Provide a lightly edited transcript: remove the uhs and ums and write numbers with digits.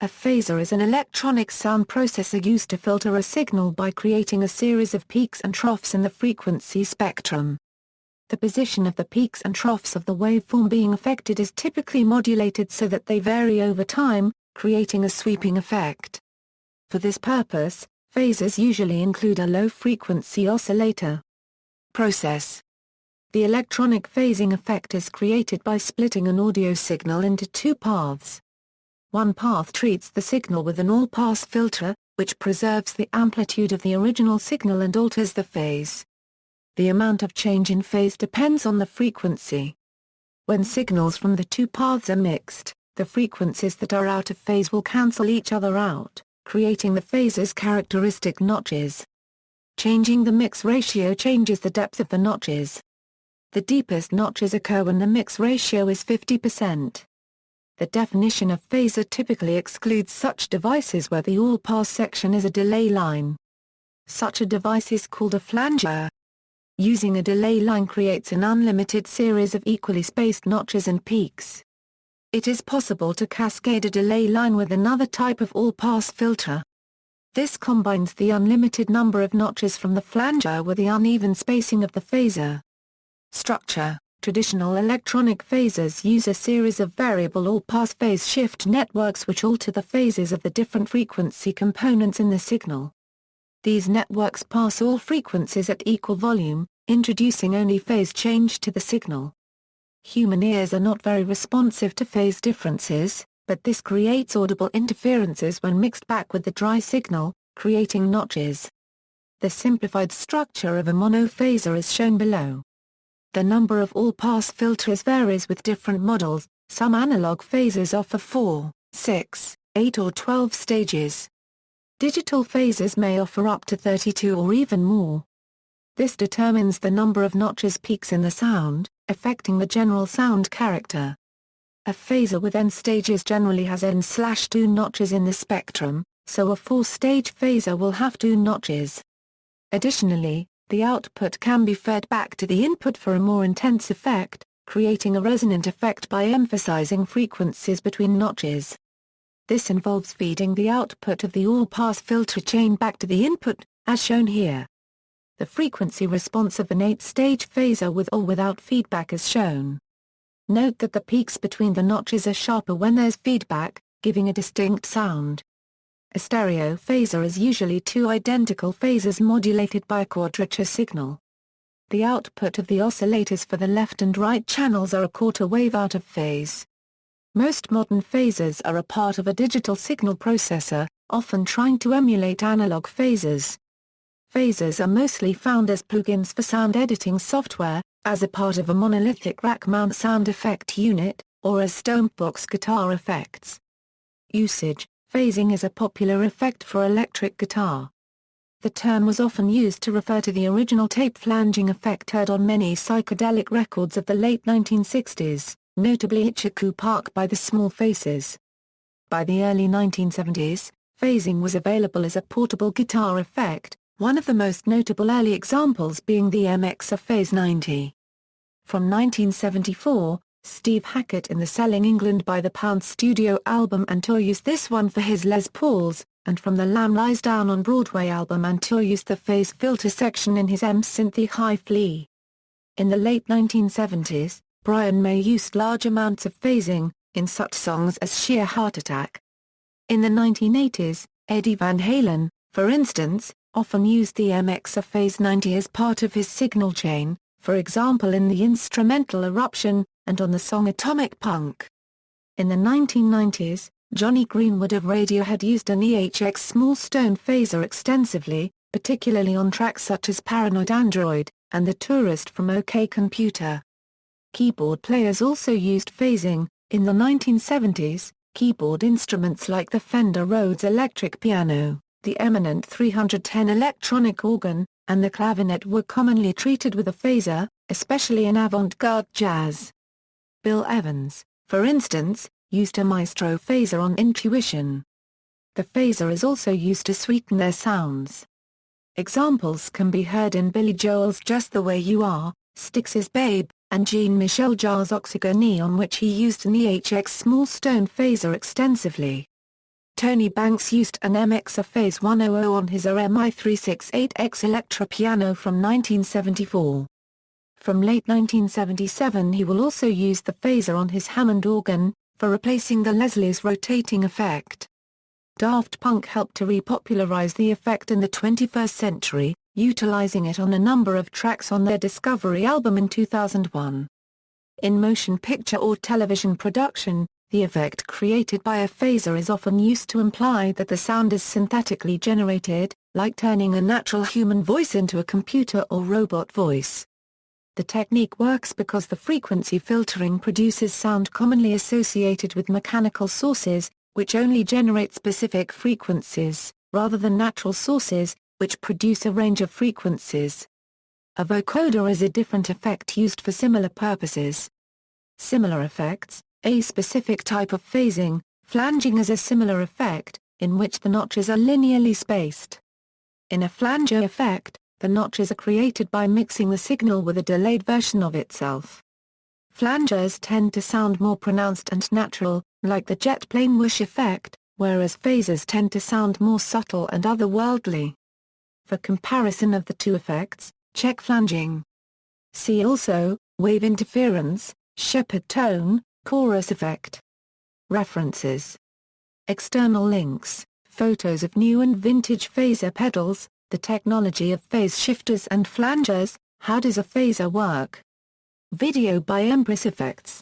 A phaser is an electronic sound processor used to filter a signal by creating a series of peaks and troughs in the frequency spectrum. The position of the peaks and troughs of the waveform being affected is typically modulated so that they vary over time, creating a sweeping effect. For this purpose, phasers usually include a low-frequency oscillator. Process. The electronic phasing effect is created by splitting an audio signal into two paths. One path treats the signal with an all-pass filter, which preserves the amplitude of the original signal and alters the phase. The amount of change in phase depends on the frequency. When signals from the two paths are mixed, the frequencies that are out of phase will cancel each other out, creating the phaser's characteristic notches. Changing the mix ratio changes the depth of the notches. The deepest notches occur when the mix ratio is 50%. The definition of phaser typically excludes such devices where the all-pass section is a delay line. Such a device is called a flanger. Using a delay line creates an unlimited series of equally spaced notches and peaks. It is possible to cascade a delay line with another type of all-pass filter. This combines the unlimited number of notches from the flanger with the uneven spacing of the phaser. Structure. Traditional electronic phasers use a series of variable all-pass phase shift networks which alter the phases of the different frequency components in the signal. These networks pass all frequencies at equal volume, introducing only phase change to the signal. Human ears are not very responsive to phase differences, but this creates audible interferences when mixed back with the dry signal, creating notches. The simplified structure of a monophaser is shown below. The number of all-pass filters varies with different models. Some analog phasers offer 4, 6, 8 or 12 stages. Digital phasers may offer up to 32 or even more. This determines the number of notches peaks in the sound, affecting the general sound character. A phaser with n stages generally has n/2 notches in the spectrum, so a 4-stage phaser will have 2 notches. Additionally, the output can be fed back to the input for a more intense effect, creating a resonant effect by emphasizing frequencies between notches. This involves feeding the output of the all-pass filter chain back to the input, as shown here. The frequency response of an 8-stage phaser with or without feedback is shown. Note that the peaks between the notches are sharper when there's feedback, giving a distinct sound. A stereo phaser is usually two identical phasers modulated by a quadrature signal. The output of the oscillators for the left and right channels are a quarter wave out of phase. Most modern phasers are a part of a digital signal processor, often trying to emulate analog phasers. Phasers are mostly found as plugins for sound editing software, as a part of a monolithic rack-mount sound effect unit, or as stomp-box guitar effects. Usage. Phasing is a popular effect for electric guitar. The term was often used to refer to the original tape flanging effect heard on many psychedelic records of the late 1960s, notably Itchaku Park by the Small Faces. By the early 1970s, phasing was available as a portable guitar effect, one of the most notable early examples being the MXR Phase 90. From 1974, Steve Hackett in the Selling England by the Pound studio album and tour used this one for his Les Pauls, and from the Lamb Lies Down on Broadway album and tour used the phase filter section in his M-Synthy High Flea. In the late 1970s, Brian May used large amounts of phasing, in such songs as Sheer Heart Attack. In the 1980s, Eddie Van Halen, for instance, often used the MXR Phase 90 as part of his signal chain, for example in the instrumental Eruption, and on the song Atomic Punk. In the 1990s, Johnny Greenwood of Radiohead used an EHX small stone phaser extensively, particularly on tracks such as Paranoid Android, and The Tourist from OK Computer. Keyboard players also used phasing. In the 1970s, keyboard instruments like the Fender Rhodes electric piano, the eminent 310 electronic organ, and the clavinet were commonly treated with a phaser, especially in avant-garde jazz. Bill Evans, for instance, used a Maestro phaser on Intuition. The phaser is also used to sweeten their sounds. Examples can be heard in Billy Joel's Just the Way You Are, Styx's Babe, and Jean-Michel Jarre's Oxygone, on which he used an EHX small stone phaser extensively. Tony Banks used an MXR Phase 100 on his RMI 368X Electra piano from 1974. From late 1977 he will also use the phaser on his Hammond organ, for replacing the Leslie's rotating effect. Daft Punk helped to repopularize the effect in the 21st century, utilizing it on a number of tracks on their Discovery album in 2001. In motion picture or television production, the effect created by a phaser is often used to imply that the sound is synthetically generated, like turning a natural human voice into a computer or robot voice. The technique works because the frequency filtering produces sound commonly associated with mechanical sources, which only generate specific frequencies, rather than natural sources, which produce a range of frequencies. A vocoder is a different effect used for similar purposes. Similar effects: a specific type of phasing, flanging is a similar effect, in which the notches are linearly spaced. In a flanger effect, the notches are created by mixing the signal with a delayed version of itself. Flangers tend to sound more pronounced and natural, like the jet plane whoosh effect, whereas phasers tend to sound more subtle and otherworldly. For comparison of the two effects, check flanging. See also, wave interference, shepherd tone, chorus effect. References. External links, photos of new and vintage phaser pedals, the technology of phase shifters and flangers, how does a phaser work? Video by Empress Effects.